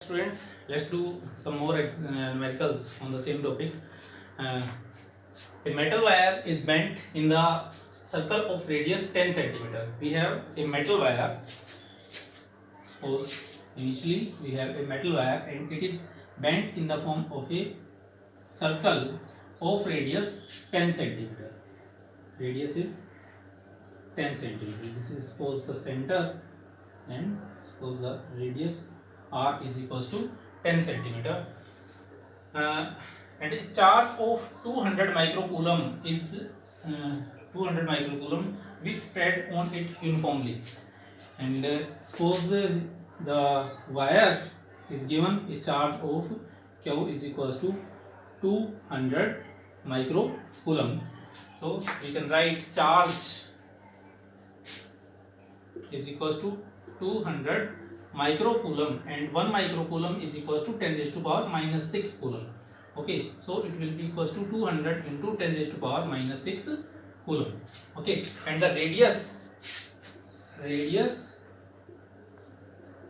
Students, let's do some more numericals on the same topic. Uh, a metal wire is bent in the circle of radius 10 centimeter. We have a metal wire. Suppose initially we have a metal wire and it is bent in the form of a circle of radius 10 centimeter. Radius is 10 centimeter. This is suppose the center and suppose the radius r is equals to 10 centimeter. And a charge of 200 microcoulomb is 200 microcoulomb which spread on it uniformly. And suppose the wire is given a charge of q is equals to 200 microcoulomb. So we can write charge is equals to 200 microcoulomb, and 1 microcoulomb is equals to 10 raised to power minus 6 coulomb. Okay, so it will be equals to 200 into 10 raised to power minus 6 coulomb. Okay, and the radius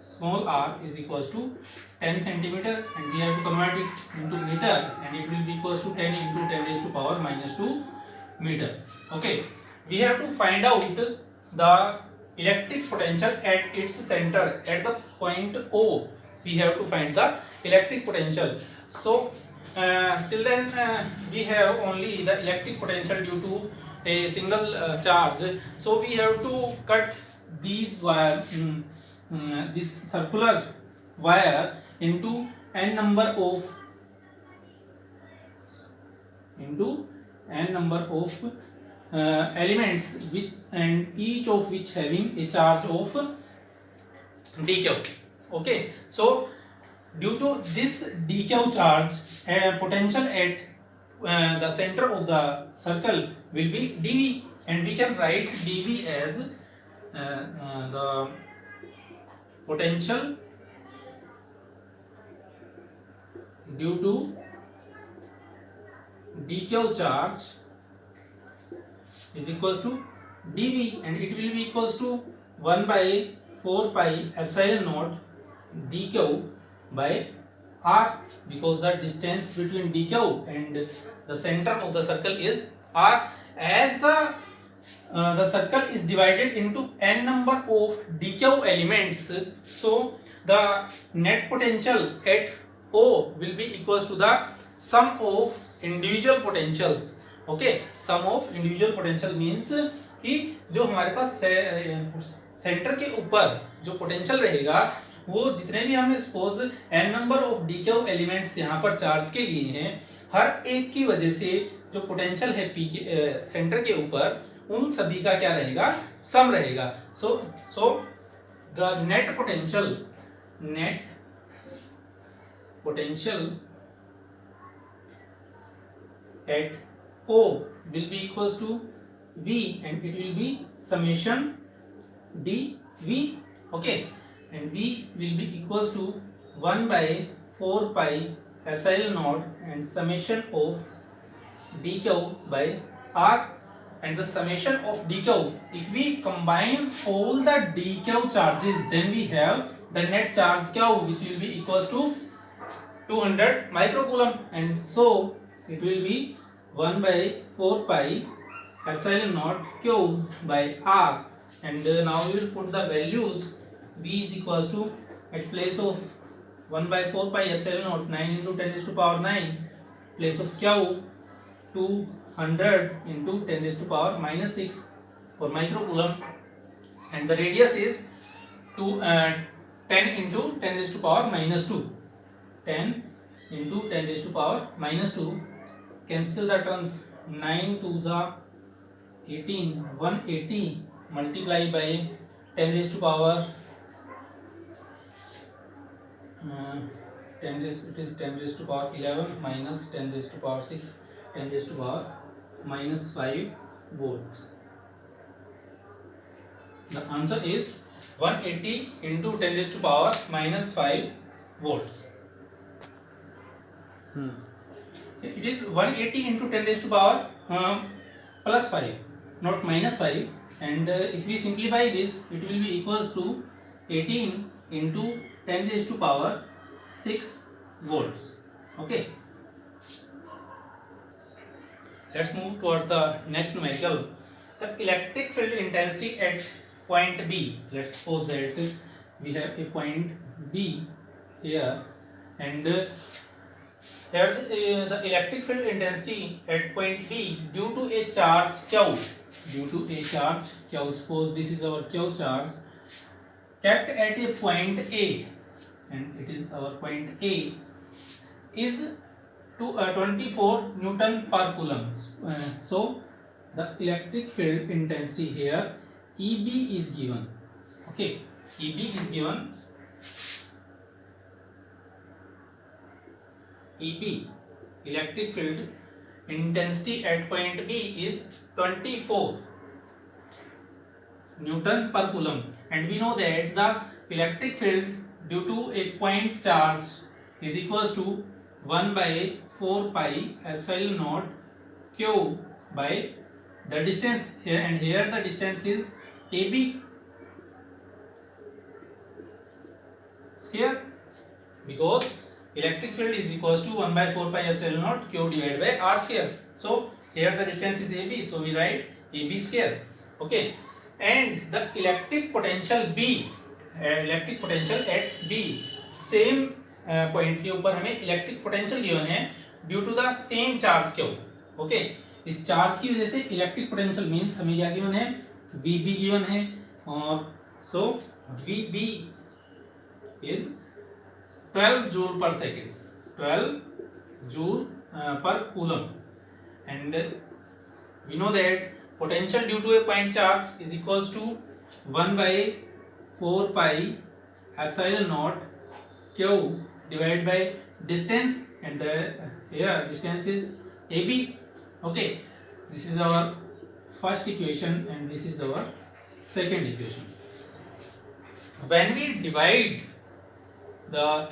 small r is equals to 10 centimeter, and we have to convert it into meter, and it will be equals to 10 into 10 raised to power minus 2 meter. Okay, we have to find out the electric potential at its center, at the point O. We have to find the electric potential. So till then we have only the electric potential due to a single charge. So we have to cut these wire, this circular wire into n number of elements which, and each of which having a charge of dq. Okay, so due to this dq charge, potential at the center of the circle will be dv, and we can write dv as the potential due to dq charge is equals to dv, and it will be equals to 1 by 4 pi epsilon naught dq by r, because the distance between dq and the center of the circle is r. As the circle is divided into n number of dq elements, so the net potential at O will be equals to the sum of individual potentials. Okay, sum of individual potential means कि जो हमारे पास centre के ऊपर जो potential रहेगा, वो जितने भी हमने suppose n number of dq elements यहाँ पर चार्ज के लिए हैं, हर एक की वजह से जो पोटेंशियल है p के सेंटर के ऊपर, उन सभी का क्या रहेगा, सम रहेगा. So the net potential at O will be equals to V, and it will be summation dV. Okay, and V will be equals to 1 by 4 pi epsilon naught and summation of dq by r. And the summation of dq, if we combine all the dq charges, then we have the net charge q, which will be equals to 200 microcoulomb, and so it will be 1 by 4 pi epsilon naught q by r. And now we will put the values. V is equals to, at place of 1 by 4 pi epsilon naught, 9 into 10 raised to power 9, place of q 200 into 10 raised to power minus 6 for microcoulomb, and the radius is 10 into 10 raised to power minus 2. 10 into 10 raised to power minus 2. Cancel the terms. 9 to the 18, 180 multiply by 10 raised to power 10 raised, it is 10 raised to power 11 minus 10 raised to power 6, 10 raised to power minus 5 volts. The answer is 180 into 10 raised to power minus 5 volts. It is 180 into 10 raised to power plus 5, not minus 5, and if we simplify this, it will be equals to 18 into 10 raised to power 6 volts. Okay, let's move towards the next numerical. The electric field intensity at point B. Let's suppose that we have a point B here, and here the electric field intensity at point B due to a charge Q. Due to a charge Q, suppose this is our Q charge kept at a point A, and it is our point A, is to 24 Newton per Coulomb. So the electric field intensity here EB is given. Okay, EB is given. EB, electric field intensity at point B, is 24 Newton per Coulomb, and we know that the electric field due to a point charge is equals to 1 by 4 pi epsilon naught Q by the distance here, and here the distance is AB square, because electric field is equals to 1 by 4 pi epsilon naught Q divided by R square. So here the distance is AB, so we write AB square. Okay, and the electric potential B, electric potential at B, same point के ऊपर हमें electric potential given है due to the same charge Q. Okay, इस charge की वजह से electric potential means हमें क्या गिवन है, VB गिवन है, और so VB is 12 joule per second, 12 joule per coulomb, and we know that potential due to a point charge is equals to 1 by 4 pi epsilon naught Q divided by distance, and the here distance is AB. Okay, this is our first equation and this is our second equation. When we divide the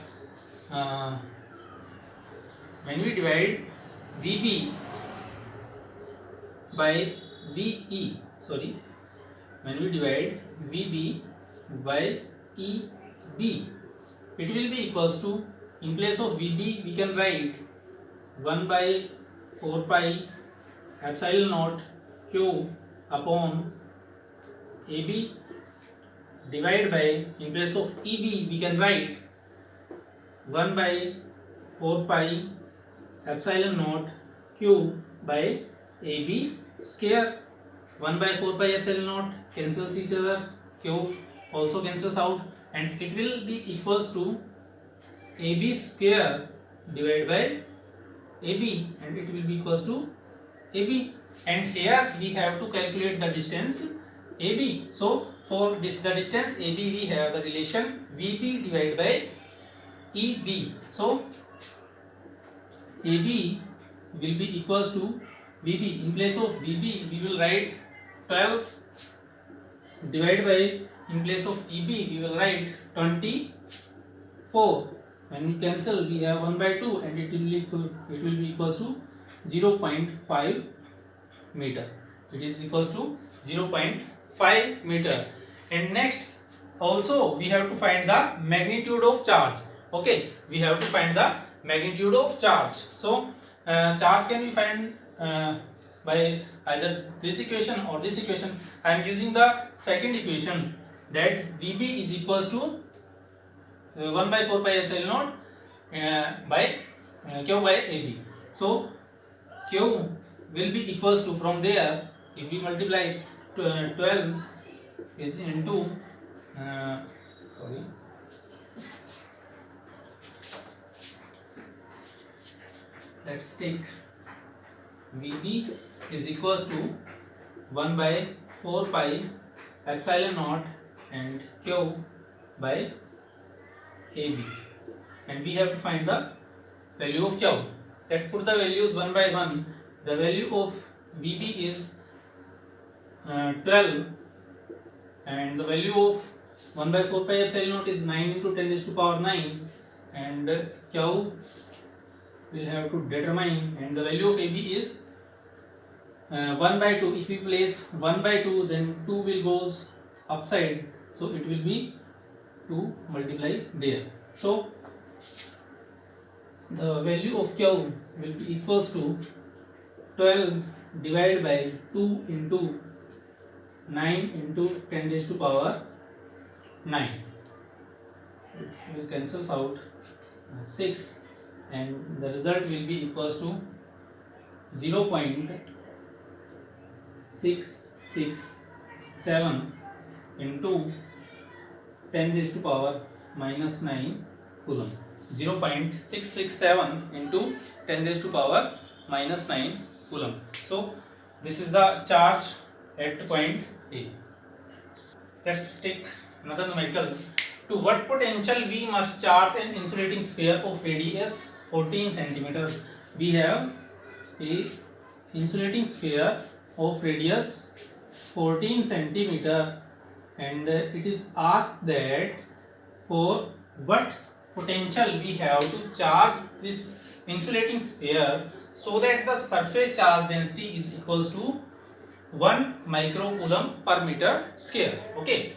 VB by VE, sorry, when we divide VB by EB, it will be equals to, in place of VB we can write 1 by 4 pi epsilon naught Q upon AB divided by, in place of EB we can write 1 by 4 pi epsilon naught Q by AB square. 1 by 4 pi epsilon naught cancels each other, Q also cancels out, and it will be equals to AB square divided by AB, and it will be equals to AB, and here we have to calculate the distance AB. So for the distance AB we have the relation VB divided by EB. So AB will be equals to VB. In place of VB we will write 12 divided by, in place of EB we will write 24. When we cancel we have 1 by 2, and it will be equals to 0.5 meter. It is equals to 0.5 meter. And next also we have to find the magnitude of charge. Okay, we have to find the magnitude of charge. So charge can be found by either this equation or this equation. I am using the second equation, that VB is equals to 1 by 4 pi epsilon naught by Q by AB. So Q will be equals to, from there if we multiply 12 is into let's take VB is equals to 1 by 4 pi epsilon naught and Q by AB, and we have to find the value of Q. Let's put the values 1 by 1. The value of VB is 12, and the value of 1 by 4 pi epsilon naught is 9 into 10 raised to power 9, and Q will have to determine, and the value of AB is 1 by 2. If we place 1 by 2, then 2 will goes upside, so it will be 2 multiply there. So the value of Q will be equals to 12 divided by 2 into 9 into 10 raised to power 9. It will cancels out 6, and the result will be equals to 0.667 into 10 raised to power minus 9 coulomb. 0.667 into 10 raised to power minus 9 coulomb. So this is the charge at point A. Let's take another numerical. To what potential we must charge an insulating sphere of radius 14 centimeters? We have a insulating sphere of radius 14 centimeter, and it is asked that for what potential we have to charge this insulating sphere so that the surface charge density is equals to 1 microcoulomb per meter square. Okay,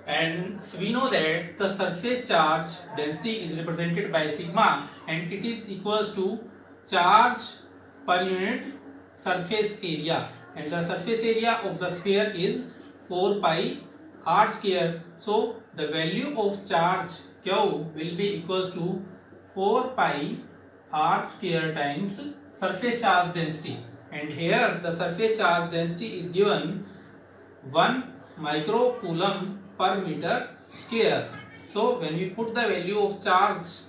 and we know that the surface charge density is represented by sigma, and it is equals to charge per unit surface area, and the surface area of the sphere is 4 pi r square. So the value of charge Q will be equals to 4 pi r square times surface charge density, and here the surface charge density is given 1 microcoulomb per meter square. So when we put the value of charge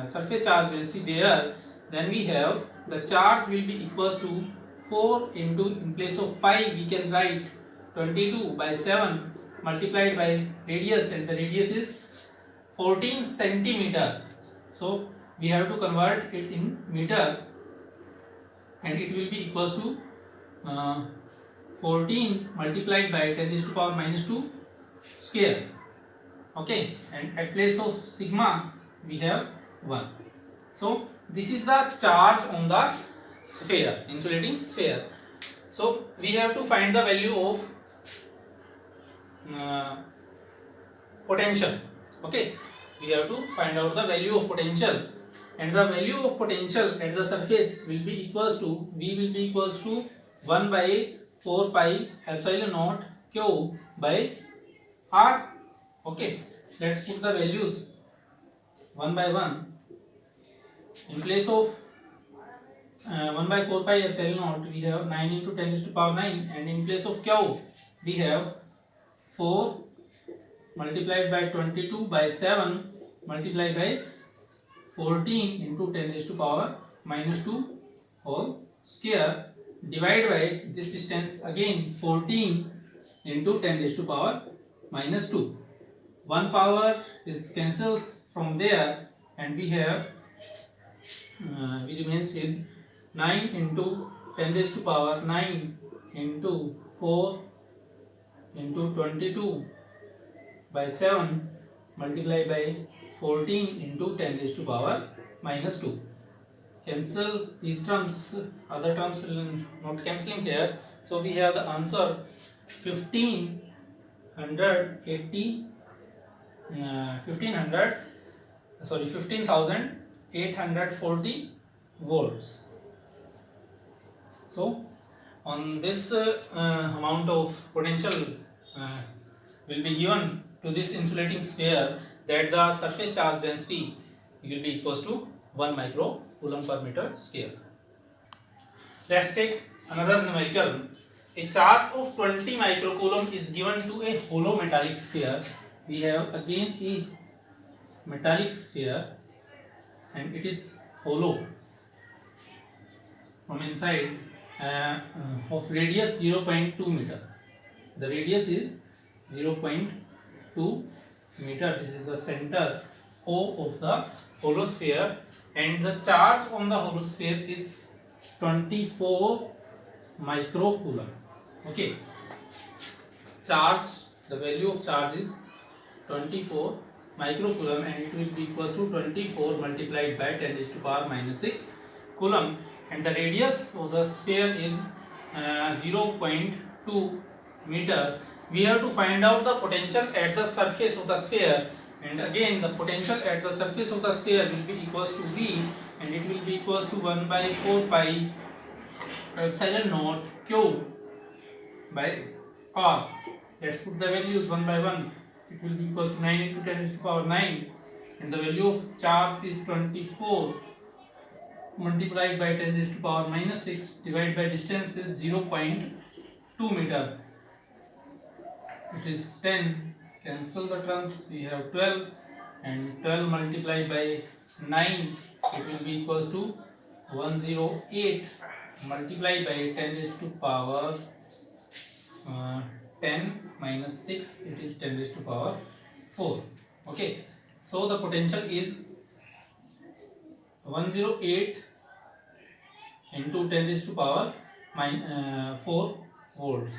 surface charge density there, then we have the charge will be equals to 4 into, in place of pi we can write 22 by 7 multiplied by radius, and the radius is 14 centimeter. So we have to convert it in meter, and it will be equals to 14 multiplied by 10 raised to power minus 2 square. Okay, and at place of sigma we have 1. So this is the charge on the sphere, insulating sphere. So we have to find the value of potential. Okay, we have to find out the value of potential, and the value of potential at the surface will be equals to, V will be equals to 1 by 4 pi epsilon naught Q by R. Okay, let's put the values one by one. In place of 1 by 4 pi epsilon naught we have 9 into 10 raised to power 9, and in place of Q we have 4 multiplied by 22 by 7 multiplied by 14 into 10 raised to power minus 2 whole square, divided by this distance again 14 into 10 raised to power minus 2. One power is cancels from there, and we have we remains with 9 into 10 raised to power 9 into 4 into 22 by 7 multiplied by 14 into 10 raised to power minus 2. Cancel these terms, other terms will not cancelling here. So we have the answer 15,840 volts. So on this amount of potential will be given to this insulating sphere, that the surface charge density will be equals to 1 microcoulomb per meter square. Let's take another numerical. A charge of 20 microcoulomb is given to a hollow metallic sphere. We have again a metallic sphere, and it is hollow from inside, of radius 0.2 meter. The radius is 0.2 meter. This is the center O of the hollow sphere, and the charge on the hollow sphere is 24 microcoulomb. Okay, charge, the value of charge is 24 microcoulomb, and it will be equals to 24 multiplied by 10 raised to power minus 6 coulomb, and the radius of the sphere is 0.2 meter. We have to find out the potential at the surface of the sphere, and again the potential at the surface of the sphere will be equals to V, and it will be equals to 1 by 4 pi epsilon naught Q by R. Let's put the values one by one. It will be equals to 9 into 10 raised to power 9, and the value of charge is 24 multiplied by 10 raised to power minus 6 divided by distance is 0.2 meter. It is 10. Cancel the terms. We have 12, and 12 multiplied by 9. It will be equals to 108 multiplied by 10 raised to power 10 minus 6. It is 10 raised to power 4. Okay. So the potential is 108 into 10 raised to power 4 volts.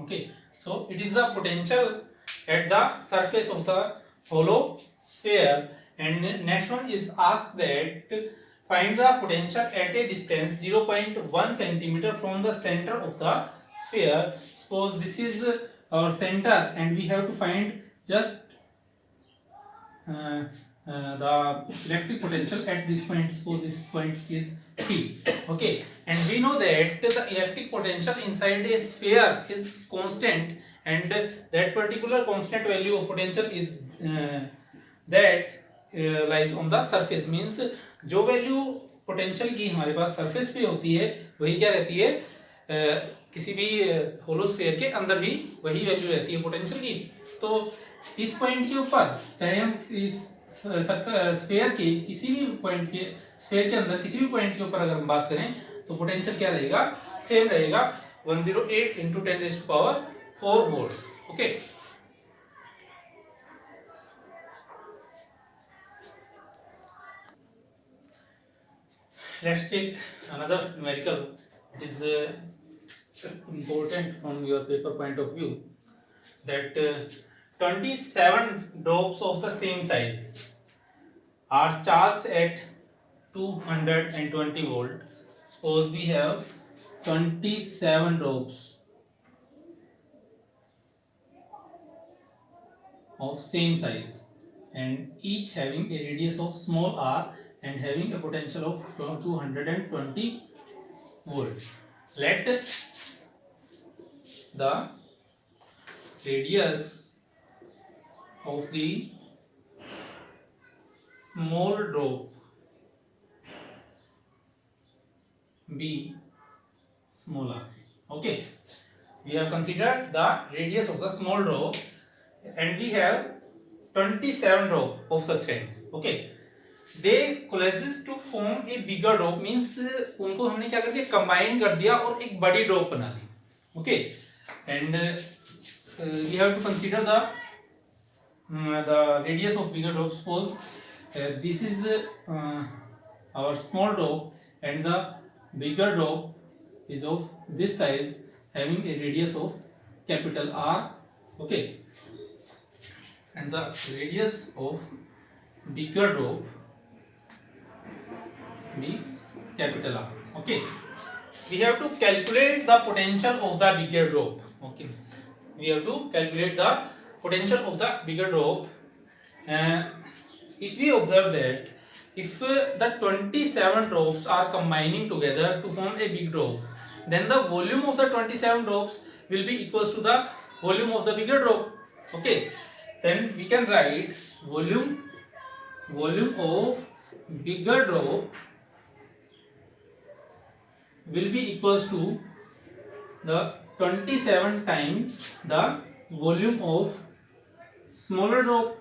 Okay, so it is the potential at the surface of the hollow sphere, and next one is asked that find the potential at a distance 0.1 centimeter from the center of the sphere. Suppose this is our center, and we have to find just the electric potential at this point. Suppose this point is P. Okay, and we know that the electric potential inside a sphere is constant, and that particular constant value of potential is that lies on the surface. Means जो value potential की हमारे पास surface पे होती है वही क्या रहती है, किसी भी होलो स्फीयर के अंदर भी वही वैल्यू रहती है पोटेंशियल की. तो इस पॉइंट के ऊपर चाहे हम इस स्फीयर के किसी भी पॉइंट के स्फीयर के अंदर किसी भी पॉइंट के ऊपर अगर हम बात करें तो पोटेंशियल क्या रहेगा, सेम रहेगा 108 into 10 raised to power 4 volts. Okay. Let's take another numerical. It is important from your paper point of view that 27 drops of the same size are charged at 220 volt. Suppose we have 27 drops of same size and each having a radius of small r and having a potential of 220 volt. Let the radius of the small drop be small r. Okay, we have considered the radius of the small drop and we have 27 drop of such kind. Okay, they coalesces to form a bigger drop. Means उनको हमने क्या कर दिया, combine कर दिया और एक बड़ी drop बना ली. Okay, and we have to consider the radius of bigger drop. Suppose this is our small drop and the bigger drop is of this size having a radius of capital R. Okay, and the radius of bigger drop be capital R. Okay, we have to calculate the potential of the bigger drop. Okay, we have to calculate the potential of the bigger drop. If we observe that if the 27 drops are combining together to form a big drop, then the volume of the 27 drops will be equals to the volume of the bigger drop. Okay, then we can write volume of bigger drop will be equals to the 27 times the volume of smaller drop.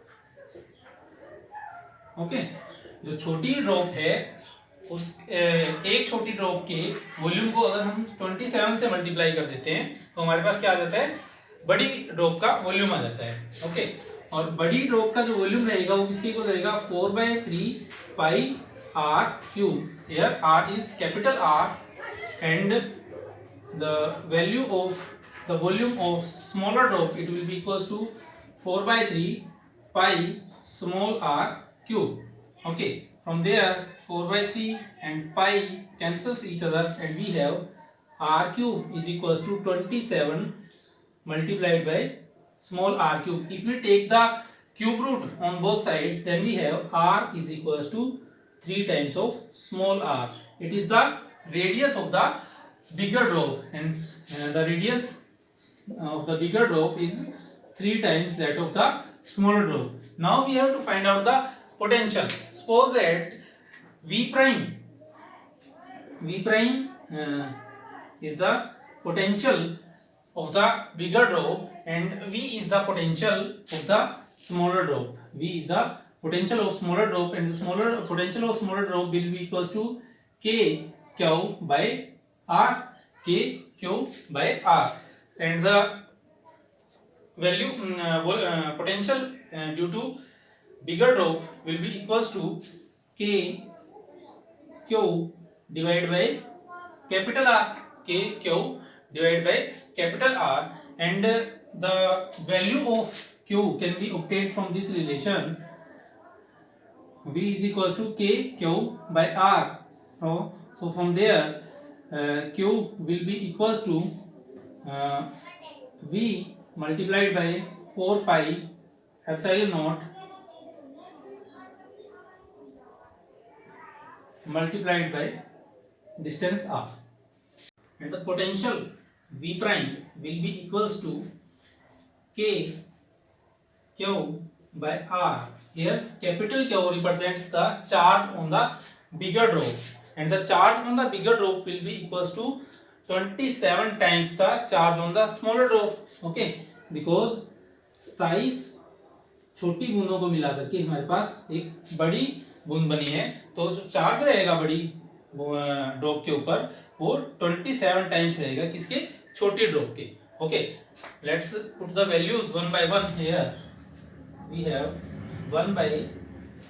Okay, जो छोटी drop है उस एक छोटी drop के volume को अगर हम 27 से मल्टीप्लाई कर देते हैं तो हमारे पास क्या आ जाता है, बड़ी ड्रॉप का वॉल्यूम आ जाता है. ओके, और बड़ी ड्रॉप का जो वॉल्यूम रहेगा वो किसके इक्वल रहेगा, 4/3 पाई r cube. Here r is capital R and the value of the volume of smaller drop it will be equals to 4/3 pi small r cube. Okay, from there 4/3 and pi cancels each other and we have r cube is equals to 27 multiplied by small r cube. If we take the cube root on both sides, then we have r is equals to 3 times of small r. It is the radius of the bigger drop, and the radius of the bigger drop is 3 times that of the smaller drop. Now we have to find out the potential. Suppose that V prime is the potential of the bigger drop and V is the potential of the smaller drop. V is the potential of smaller drop, and the smaller potential of smaller drop will be equals to K Q by R. K Q by R, and the value potential due to bigger drop will be equals to K Q divided by capital R. K Q divided by capital R, and the value of Q can be obtained from this relation. V is equals to K Q by R. So from there Q will be equals to V multiplied by 4 pi epsilon naught multiplied by distance r, and the potential V prime will be equals to K Q by R. Here capital Q represents the charge on the bigger drop, and the charge on the bigger drop will be equals to 27 times the charge on the smaller drop. Okay, because 27 छोटी बूंदों को मिला करके हमारे पास एक बड़ी बूंद बनी है, तो जो चार्ज रहेगा बड़ी ड्रॉप के ऊपर वो 27 टाइम्स रहेगा किसके, छोटी ड्रॉप के. Okay, let's put the values one by one. Here we have 1 by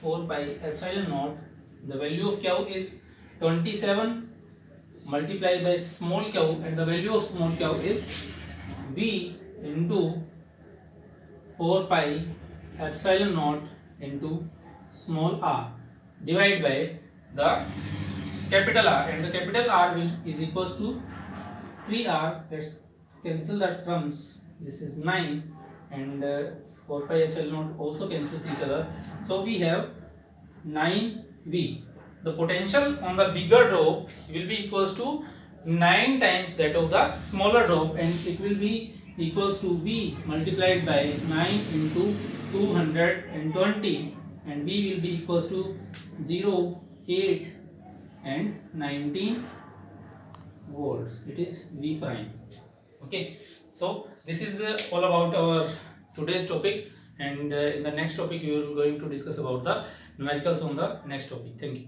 4 pi epsilon naught. The value of Q is 27 multiplied by small q, and the value of small q is V into 4 pi epsilon naught into small r divided by the capital R, and the capital R is equals to 3r. Let's cancel the terms. This is 9, and 4 pi epsilon naught also cancels each other. So we have 9V. The potential on the bigger drop will be equals to 9 times that of the smaller drop, and it will be equals to V multiplied by 9 into 220, and V will be equals to 0, 8 and 19 volts. It is V prime. Okay, so this is all about our today's topic, and in the next topic we are going to discuss about the numericals on the next topic. Thank you.